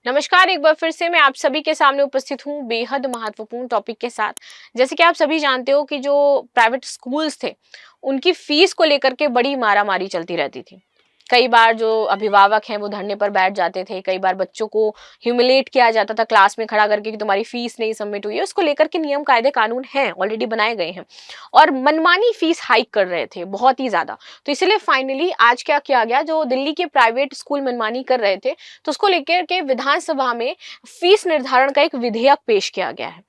नमस्कार, एक बार फिर से मैं आप सभी के सामने उपस्थित हूँ बेहद महत्वपूर्ण टॉपिक के साथ। जैसे कि आप सभी जानते हो कि जो प्राइवेट स्कूल्स थे, उनकी फीस को लेकर के बड़ी मारामारी चलती रहती थी। कई बार जो अभिभावक हैं वो धरने पर बैठ जाते थे, कई बार बच्चों को ह्यूमिलेट किया जाता था क्लास में खड़ा करके कि तुम्हारी फीस नहीं सबमिट हुई है। उसको लेकर के नियम कायदे कानून हैं, ऑलरेडी बनाए गए हैं और मनमानी फीस हाइक कर रहे थे बहुत ही ज्यादा। तो इसलिए फाइनली आज क्या किया गया, जो दिल्ली के प्राइवेट स्कूल मनमानी कर रहे थे तो उसको लेकर के विधानसभा में फीस निर्धारण का एक विधेयक पेश किया गया है।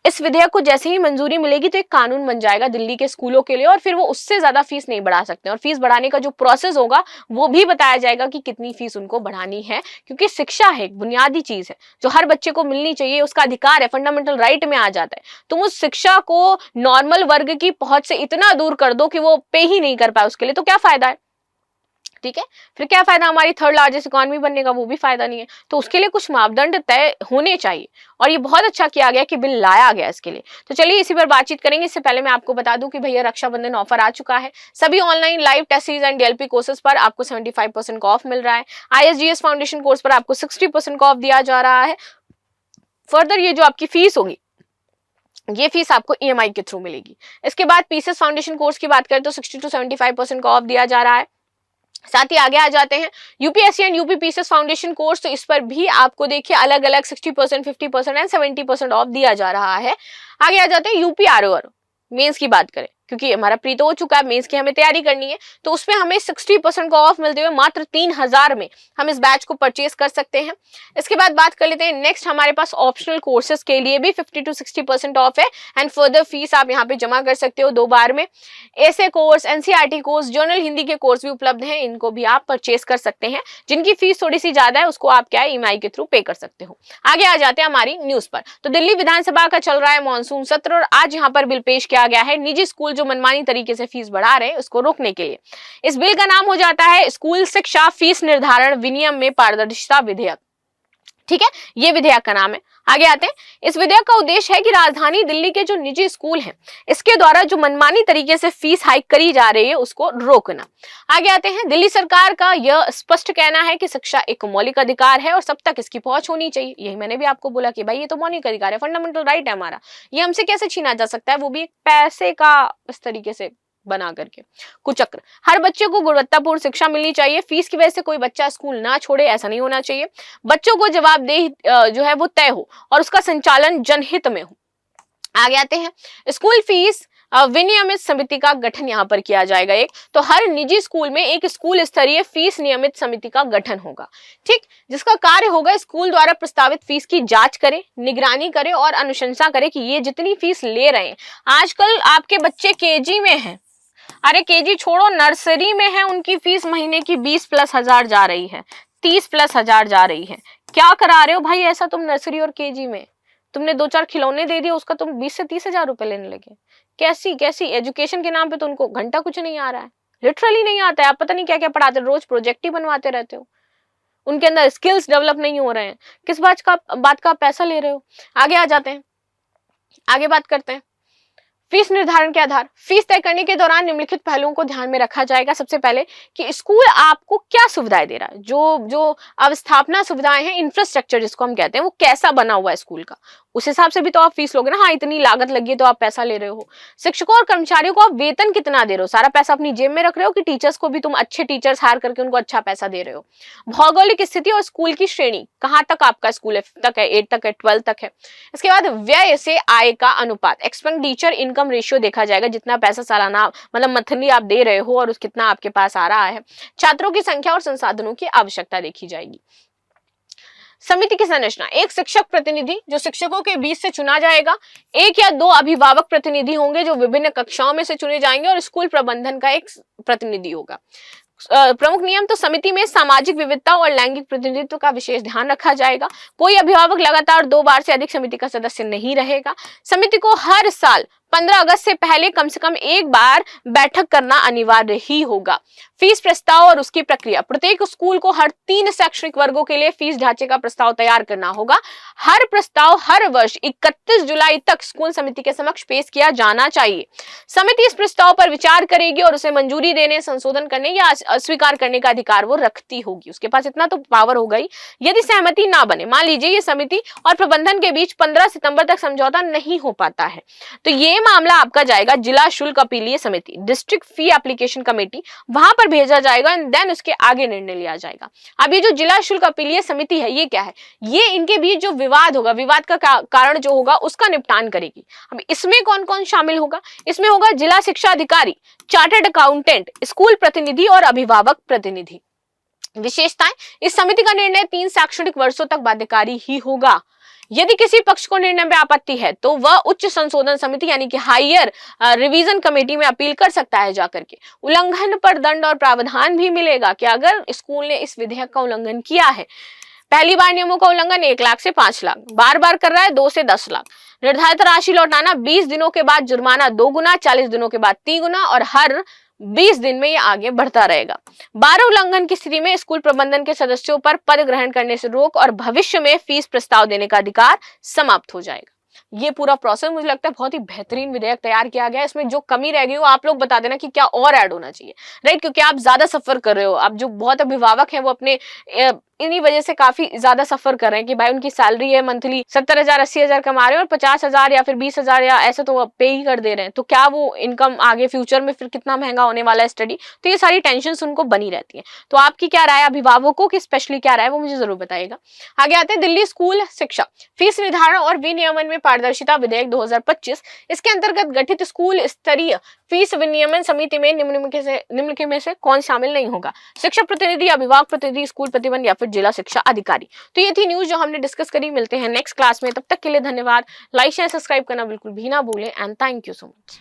इस विधेयक को जैसे ही मंजूरी मिलेगी तो एक कानून बन जाएगा दिल्ली के स्कूलों के लिए और फिर वो उससे ज्यादा फीस नहीं बढ़ा सकते और फीस बढ़ाने का जो प्रोसेस होगा वो भी बताया जाएगा कि कितनी फीस उनको बढ़ानी है, क्योंकि शिक्षा है एक बुनियादी चीज है जो हर बच्चे को मिलनी चाहिए, उसका अधिकार है, फंडामेंटल राइट में आ जाता है। तुम उस शिक्षा को नॉर्मल वर्ग की पहुंच से इतना दूर कर दो कि वो पे ही नहीं कर पाए उसके लिए, तो क्या फायदा है? ठीक है, फिर क्या फायदा हमारी थर्ड लार्जेस्ट इकोनॉमी बनने का, वो भी फायदा नहीं है। तो उसके लिए कुछ मापदंड तय होने चाहिए और ये बहुत अच्छा किया गया कि बिल लाया गया इसके लिए। तो चलिए इसी पर बातचीत करेंगे। इससे पहले मैं आपको बता दूं कि भैया रक्षाबंधन ऑफर आ चुका है। सभी online live test series and DLP courses पर आपको 75% का ऑफ मिल रहा है। आईएसजीएस फाउंडेशन कोर्स पर आपको 60% का ऑफ दिया जा रहा है। फर्दर ये जो आपकी फीस होगी, ये फीस आपको ईएमआई के थ्रू मिलेगी। इसके बाद पीसेस फाउंडेशन कोर्स की बात करें तो 60 to 75% का ऑफ दिया जा रहा है। साथ ही आगे आ जाते हैं UPSC and UP PCS foundation course, तो इस पर भी आपको देखिए अलग अलग 60%, 50% एंड 70% ऑफ दिया जा रहा है। आगे आ जाते हैं यूपी आरओआर मेंस की बात करें, क्योंकि हमारा प्री तो हो चुका है, मेंस की हमें तैयारी करनी है, तो उसमें हमें 60% का ऑफ मिलते हुए मात्र 3000 में हम इस बैच को परचेज कर सकते हैं। इसके बाद बात कर लेते हैं नेक्स्ट, हमारे पास ऑप्शनल कोर्सेज के लिए भी 50 to 60% ऑफ है एंड फर्दर फीस आप यहाँ पे जमा कर सकते हो 2 बार में। ऐसे course, NCERT course, journal Hindi के कोर्स भी उपलब्ध हैं, इनको भी आप परचेज कर सकते हैं। जिनकी फीस थोड़ी सी ज्यादा है उसको आप क्या है ईएमआई के थ्रू पे कर सकते हो। आगे आ जाते हैं हमारी न्यूज पर। तो दिल्ली विधानसभा का चल रहा है मानसून सत्र और आज यहाँ पर बिल पेश किया गया है निजी स्कूल जो मनमानी तरीके से फीस बढ़ा रहे हैं उसको रोकने के लिए। इस बिल का नाम हो जाता है स्कूल शिक्षा फीस निर्धारण विनियम में पारदर्शिता विधेयक। ठीक है, ये विधेयक का नाम है। आगे आते हैं, इस विधेयक का उद्देश्य है कि राजधानी दिल्ली के जो निजी स्कूल हैं इसके द्वारा जो मनमानी तरीके से फीस हाइक करी जा रही है उसको रोकना। आगे आते हैं, दिल्ली सरकार का यह स्पष्ट कहना है कि शिक्षा एक मौलिक अधिकार है और सब तक इसकी पहुंच होनी चाहिए। यही मैंने भी आपको बोला कि भाई ये तो मौलिक अधिकार है, फंडामेंटल राइट है हमारा, ये हमसे कैसे छीना जा सकता है, वो भी एक पैसे का इस तरीके से बना करके कुचक्र। हर बच्चे को गुणवत्तापूर्ण शिक्षा मिलनी चाहिए, फीस की वजह से कोई बच्चा स्कूल ना छोड़े, ऐसा नहीं होना चाहिए। बच्चों को जवाबदेही जो है वो तय हो और उसका संचालन जनहित में हो। आगे आते हैं, स्कूल फीस विनियमित समिति का गठन यहाँ पर किया जाएगा एक, तो हर निजी स्कूल में एक स्कूल स्तरीय फीस नियमित समिति का गठन होगा। ठीक, जिसका कार्य होगा स्कूल द्वारा प्रस्तावित फीस की जांच करे, निगरानी करे और अनुशंसा करे कि ये जितनी फीस ले रहे हैं। आजकल आपके बच्चे केजी में हैं, अरे केजी छोड़ो नर्सरी में है, उनकी फीस महीने की 20+ हजार जा रही है, 30+ हजार जा रही है। क्या करा रहे हो भाई ऐसा तुम नर्सरी और केजी में? तुमने 2-4 खिलौने दे दिए उसका तुम 20 से 30 हजार रुपए लेने लगे। कैसी कैसी एजुकेशन के नाम पे तो उनको घंटा कुछ नहीं आ रहा है, लिटरली नहीं आता है। आप पता नहीं क्या क्या पढ़ाते, रोज प्रोजेक्ट ही बनवाते रहते हो, उनके अंदर स्किल्स डेवलप नहीं हो रहे हैं। किस बात का पैसा ले रहे हो? आगे आ जाते हैं, आगे बात करते हैं फीस निर्धारण के आधार। फीस तय करने के दौरान निम्नलिखित पहलुओं को ध्यान में रखा जाएगा। सबसे पहले कि स्कूल आपको क्या सुविधाएं दे रहा है, जो अवस्थापना सुविधाएं हैं, इंफ्रास्ट्रक्चर जिसको हम कहते हैं, वो कैसा बना हुआ है स्कूल का, उस हिसाब से भी तो आप फीस लोगे ना। हाँ, इतनी लागत लगी है तो आप पैसा ले रहे हो। शिक्षकों और कर्मचारियों को आप वेतन कितना दे रहे हो, सारा पैसा अपनी जेब में रख रहे हो कि टीचर्स को भी तुम अच्छे टीचर्स हायर करके उनको अच्छा पैसा दे रहे हो। भौगोलिक स्थिति और स्कूल की श्रेणी, कहाँ तक आपका स्कूल है, 5th तक है, 8th तक है, 12th तक है। इसके बाद व्यय से आय का अनुपात, एक्सपेंडिचर इनकम रेशियो देखा जाएगा, जितना पैसा सालाना मतलब मंथली आप दे रहे हो और उस कितना आपके पास आ रहा है। छात्रों की संख्या और संसाधनों की आवश्यकता देखी जाएगी। समिति की संरचना, एक शिक्षक प्रतिनिधि जो शिक्षकों के बीच से चुना जाएगा, 1 या 2 अभिभावक प्रतिनिधि होंगे जो विभिन्न कक्षाओं में से चुने जाएंगे और स्कूल प्रबंधन का एक प्रतिनिधि होगा। प्रमुख नियम, तो समिति में सामाजिक विविधता और लैंगिक प्रतिनिधित्व का विशेष ध्यान रखा जाएगा। कोई अभिभावक लगातार 2 बार से अधिक समिति का सदस्य नहीं रहेगा। समिति को हर साल 15 अगस्त से पहले कम से कम 1 बार बैठक करना अनिवार्य ही होगा। फीस प्रस्ताव और उसकी प्रक्रिया। प्रत्येक स्कूल को हर 3 शैक्षणिक वर्गों के लिए फीस ढांचे का प्रस्ताव तैयार करना होगा। हर प्रस्ताव हर वर्ष 31 जुलाई तक स्कूल समिति के समक्ष पेश किया जाना चाहिए। समिति इस प्रस्ताव पर विचार करेगी और उसे मंजूरी देने, संशोधन करने या अस्वीकार करने का अधिकार वो रखती होगी। उसके पास इतना तो पावर हो गई। यदि सहमति ना बने, मान लीजिए ये समिति और प्रबंधन के बीच 15 सितंबर तक समझौता नहीं हो पाता है, तो ये मामला आपका जाएगा जिला शुल्क अपीलीय समिति, डिस्ट्रिक्ट फी एप्लीकेशन कमेटी, वहां पर भेजा जाएगा एंड देन उसके आगे निर्णय लिया जाएगा। अब ये जो जिला शुल्क अपीलीय समिति है, ये क्या है? ये इनके बीच जो विवाद होगा, विवाद का कारण जो होगा उसका निपटान करेगी। अब इसमें कौन कौन शामिल होगा? इसमें होगा जिला शिक्षा अधिकारी, चार्टर्ड अकाउंटेंट, स्कूल प्रतिनिधि और अभिभावक प्रतिनिधि। विशेषताएं, इस समिति का निर्णय 3 शैक्षणिक वर्षों तक बाध्यकारी ही होगा। यदि किसी पक्ष को निर्णय में आपत्ति है तो वह उच्च संशोधन समिति यानी कि हायर रिवीजन कमेटी में अपील कर सकता है जाकर के। उल्लंघन पर दंड और प्रावधान भी मिलेगा कि अगर स्कूल ने इस विधेयक का उल्लंघन किया है, पहली बार नियमों का उल्लंघन 1 लाख से 5 लाख, बार बार कर रहा है 2 से 10 लाख, निर्धारित राशि लौटाना 20 दिनों के बाद जुर्माना 2 गुना, 40 दिनों के बाद 3 गुना और हर 20 दिन में ये आगे बढ़ता रहेगा। 12 उल्लंघन की स्थिति में स्कूल प्रबंधन के सदस्यों पर पद ग्रहण करने से रोक और भविष्य में फीस प्रस्ताव देने का अधिकार समाप्त हो जाएगा। ये पूरा प्रोसेस मुझे लगता है बहुत ही बेहतरीन विधेयक तैयार किया गया है। इसमें जो कमी रह गई वो आप लोग बता देना कि क्या और ऐड होना चाहिए, राइट? क्योंकि आप ज्यादा सफर कर रहे हो। आप जो बहुत अभिभावक हैं वो अपने इन्हीं वजह से काफी ज्यादा सफर कर रहे हैं कि भाई उनकी सैलरी है मंथली 70,000 80,000 कमा रहे हैं और 50,000 या फिर 20,000 या ऐसे तो पे ही कर दे रहे हैं, तो क्या वो इनकम आगे फ्यूचर में फिर कितना महंगा होने वाला है स्टडी। तो ये सारी टेंशन उनको बनी रहती है। तो आपकी क्या राय, अभिभावकों की स्पेशली क्या राय, वो मुझे जरूर बताइएगा। आगे आते हैं दिल्ली स्कूल शिक्षा फीस निर्धारण और विनियमन में पारदर्शिता विधेयक 2025। इसके अंतर्गत गठित स्कूल स्तरीय फीस विनियमन समिति में निम्न में से कौन शामिल नहीं होगा? शिक्षक प्रतिनिधि, अभिभावक प्रतिनिधि, स्कूल प्रतिबंध या फिर जिला शिक्षा अधिकारी। तो ये थी न्यूज जो हमने डिस्कस करी। मिलते हैं नेक्स्ट क्लास में, तब तक के लिए धन्यवाद। लाइक शेयर सब्सक्राइब करना बिल्कुल भी ना भूलें and thank you so much.